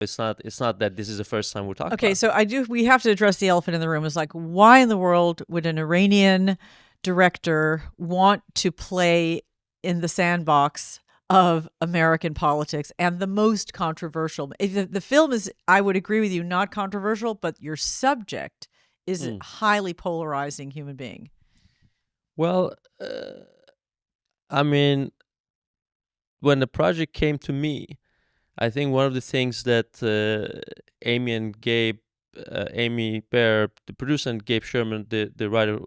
It's not that this is the first time we're talking Okay, about. so we have to address the elephant in the room. Is like, why in the world would an Iranian director want to play in the sandbox of American politics and the most controversial? The film is, I would agree with you, not controversial, but your subject is a highly polarizing human being. Well, I mean, when the project came to me, I think one of the things that Amy and Gabe, Amy Bear, the producer, and Gabe Sherman, the writer,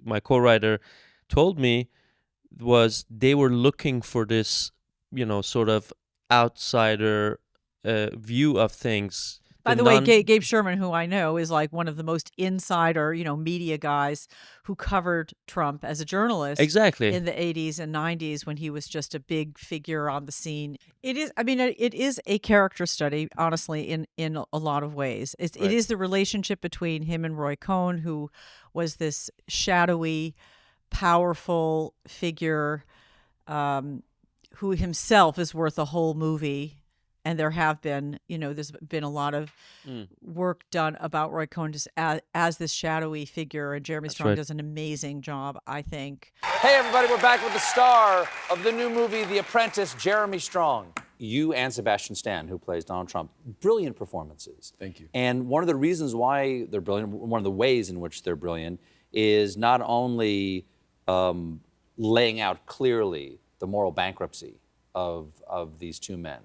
my co-writer, told me was they were looking for this, sort of outsider view of things. By the way, Gabe Sherman, who I know is like one of the most insider, media guys who covered Trump as a journalist Exactly. in the 80s and 90s when he was just a big figure on the scene. It is a character study, honestly, in a lot of ways. It is the relationship between him and Roy Cohn, who was this shadowy, powerful figure who himself is worth a whole movie. And there have been, there's been a lot of work done about Roy Cohn just as this shadowy figure, and Jeremy Strong does an amazing job, I think. Hey, everybody, we're back with the star of the new movie, The Apprentice, Jeremy Strong. You and Sebastian Stan, who plays Donald Trump, brilliant performances. Thank you. And one of the reasons why they're brilliant, one of the ways in which they're brilliant, is not only laying out clearly the moral bankruptcy of these two men,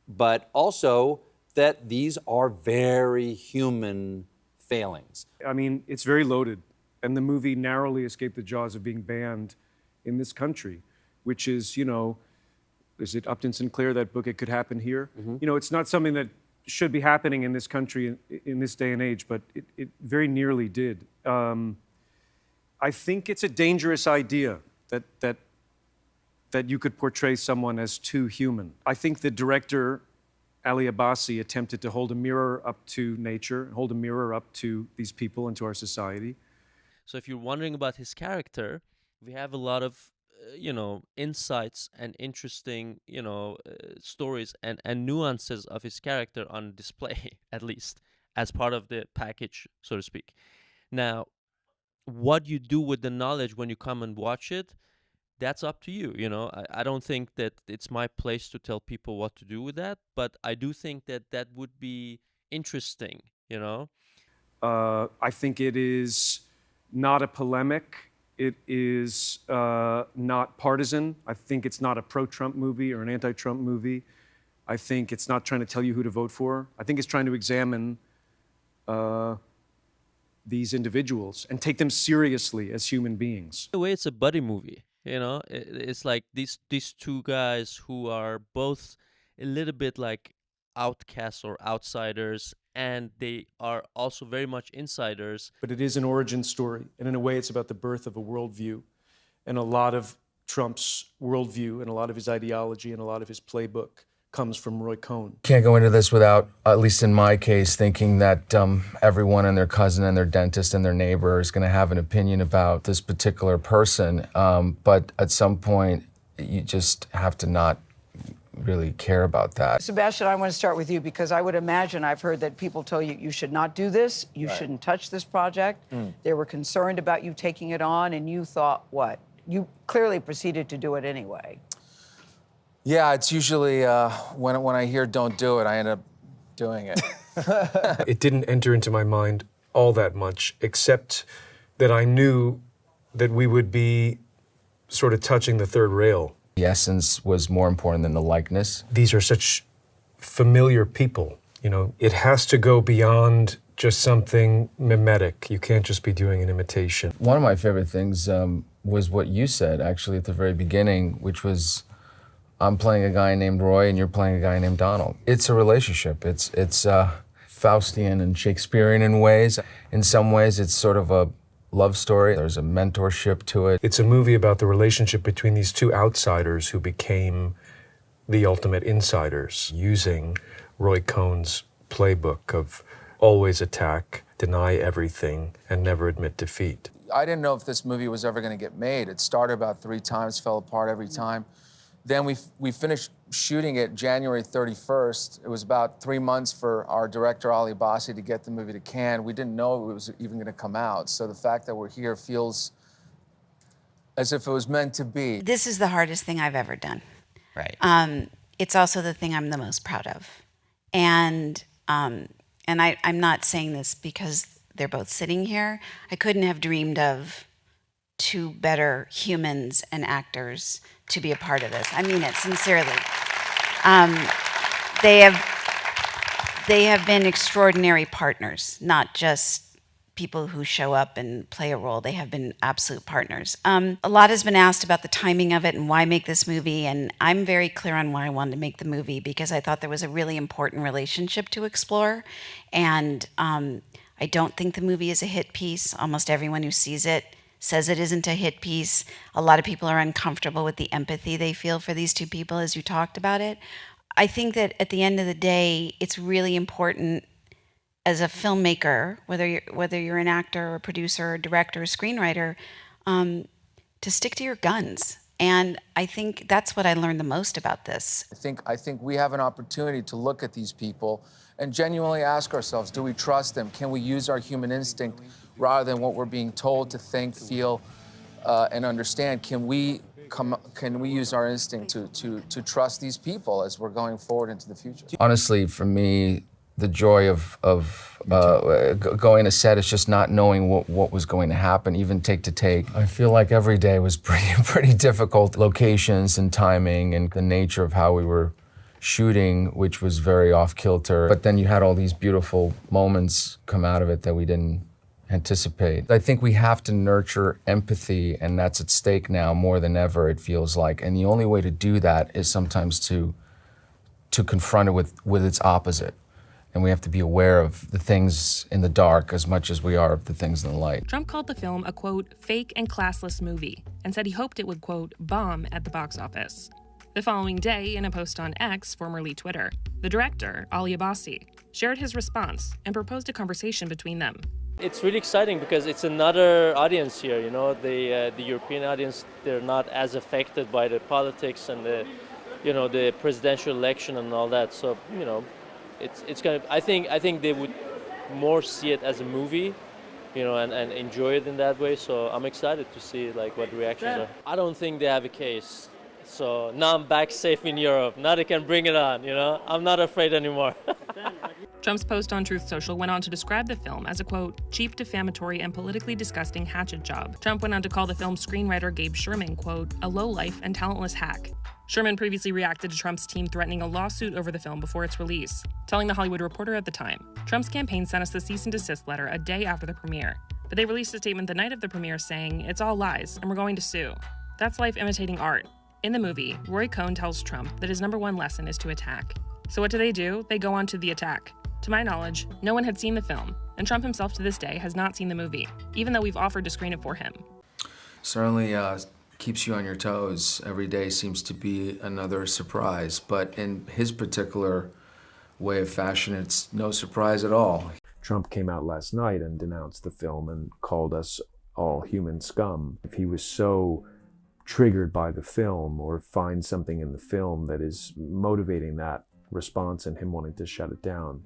but also that these are very human failings. I mean, it's very loaded, and the movie narrowly escaped the jaws of being banned in this country, which is, is it Upton Sinclair, that book, It Could Happen Here? Mm-hmm. It's not something that should be happening in this country in this day and age, but it very nearly did. I think it's a dangerous idea that you could portray someone as too human. I think the director, Ali Abbasi, attempted to hold a mirror up to nature, hold a mirror up to these people and to our society. So if you're wondering about his character, we have a lot of, insights and interesting, stories and nuances of his character on display, at least, as part of the package, so to speak. Now, what you do with the knowledge when you come and watch it, that's up to you. I don't think that it's my place to tell people what to do with that, but I do think that would be interesting. I think it is not a polemic. It is not partisan. I think it's not a pro-Trump movie or an anti-Trump movie. I think it's not trying to tell you who to vote for. I think it's trying to examine these individuals and take them seriously as human beings. The way it's a buddy movie. It's like these two guys who are both a little bit like outcasts or outsiders, and they are also very much insiders. But it is an origin story, and in a way it's about the birth of a worldview. And a lot of Trump's worldview and a lot of his ideology and a lot of his playbook comes from Roy Cohn. Can't go into this without, at least in my case, thinking that everyone and their cousin and their dentist and their neighbor is going to have an opinion about this particular person. But at some point, you just have to not really care about that. Sebastian, I want to start with you because I would imagine I've heard that people tell you you should not do this, you shouldn't touch this project. They were concerned about you taking it on, and you thought what? You clearly proceeded to do it anyway. Yeah, it's usually when I hear don't do it, I end up doing it. It didn't enter into my mind all that much, except that I knew that we would be sort of touching the third rail. The essence was more important than the likeness. These are such familiar people, It has to go beyond just something mimetic. You can't just be doing an imitation. One of my favorite things was what you said, actually, at the very beginning, which was, I'm playing a guy named Roy and you're playing a guy named Donald. It's a relationship. It's Faustian and Shakespearean in ways. In some ways, it's sort of a love story. There's a mentorship to it. It's a movie about the relationship between these two outsiders who became the ultimate insiders, using Roy Cohn's playbook of always attack, deny everything, and never admit defeat. I didn't know if this movie was ever going to get made. It started about 3 times, fell apart every time. Then we finished shooting it January 31st. It was about 3 months for our director, Ali Bassi, to get the movie to Cannes. We didn't know it was even going to come out. So the fact that we're here feels as if it was meant to be. This is the hardest thing I've ever done. Right. It's also the thing I'm the most proud of. And I'm not saying this because they're both sitting here. I couldn't have dreamed of two better humans and actors to be a part of this. I mean it sincerely. They have been extraordinary partners, not just people who show up and play a role. They have been absolute partners. A lot has been asked about the timing of it and why make this movie, and I'm very clear on why I wanted to make the movie, because I thought there was a really important relationship to explore, and I don't think the movie is a hit piece. Almost everyone who sees it says it isn't a hit piece. A lot of people are uncomfortable with the empathy they feel for these two people, as you talked about it. I think that at the end of the day, it's really important as a filmmaker, whether you're an actor or a producer or director or screenwriter, to stick to your guns. And I think that's what I learned the most about this. I think we have an opportunity to look at these people and genuinely ask ourselves, do we trust them? Can we use our human instinct rather than what we're being told to think, feel, and understand? Can we use our instinct to trust these people as we're going forward into the future? Honestly, for me, the joy of going to set is just not knowing what was going to happen, even take to take. I feel like every day was pretty difficult. Locations and timing and the nature of how we were shooting, which was very off-kilter. But then you had all these beautiful moments come out of it that we didn't anticipate. I think we have to nurture empathy, and that's at stake now more than ever, it feels like. And the only way to do that is sometimes to confront it with its opposite. And we have to be aware of the things in the dark as much as we are of the things in the light. Trump called the film a, quote, fake and classless movie, and said he hoped it would, quote, bomb at the box office. The following day, in a post on X, formerly Twitter, the director, Ali Bassi, shared his response and proposed a conversation between them. It's really exciting because it's another audience here, you know, the European audience. They're not as affected by the politics and the presidential election and all that. So, it's gonna. I think they would more see it as a movie, and enjoy it in that way. So I'm excited to see what the reactions are. I don't think they have a case. So now I'm back safe in Europe. Now they can bring it on. I'm not afraid anymore. Trump's post on Truth Social went on to describe the film as a, quote, cheap, defamatory, and politically disgusting hatchet job. Trump went on to call the film's screenwriter Gabe Sherman, quote, a lowlife and talentless hack. Sherman previously reacted to Trump's team threatening a lawsuit over the film before its release, telling The Hollywood Reporter at the time, Trump's campaign sent us the cease and desist letter a day after the premiere, but they released a statement the night of the premiere saying, it's all lies, and we're going to sue. That's life imitating art. In the movie, Roy Cohn tells Trump that his #1 lesson is to attack. So what do? They go on to the attack. To my knowledge, no one had seen the film, and Trump himself to this day has not seen the movie, even though we've offered to screen it for him. Certainly keeps you on your toes. Every day seems to be another surprise, but in his particular way of fashion, it's no surprise at all. Trump came out last night and denounced the film and called us all human scum. If he was so triggered by the film or finds something in the film that is motivating that response and him wanting to shut it down,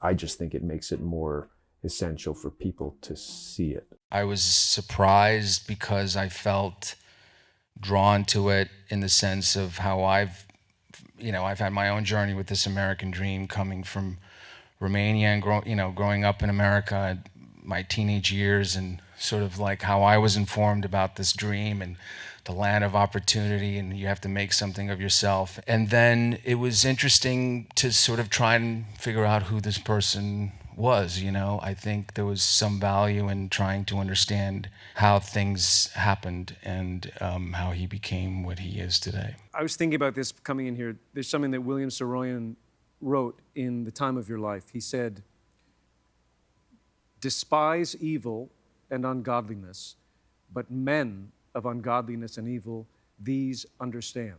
I just think it makes it more essential for people to see it. I was surprised because I felt drawn to it in the sense of how I've had my own journey with this American dream, coming from Romania and growing up in America, my teenage years, and sort of like how I was informed about this dream and the land of opportunity, and you have to make something of yourself. And then it was interesting to sort of try and figure out who this person was. I think there was some value in trying to understand how things happened and how he became what he is today. I was thinking about this coming in here. There's something that William Saroyan wrote in The Time of Your Life. He said, despise evil and ungodliness, but men of ungodliness and evil, these understand.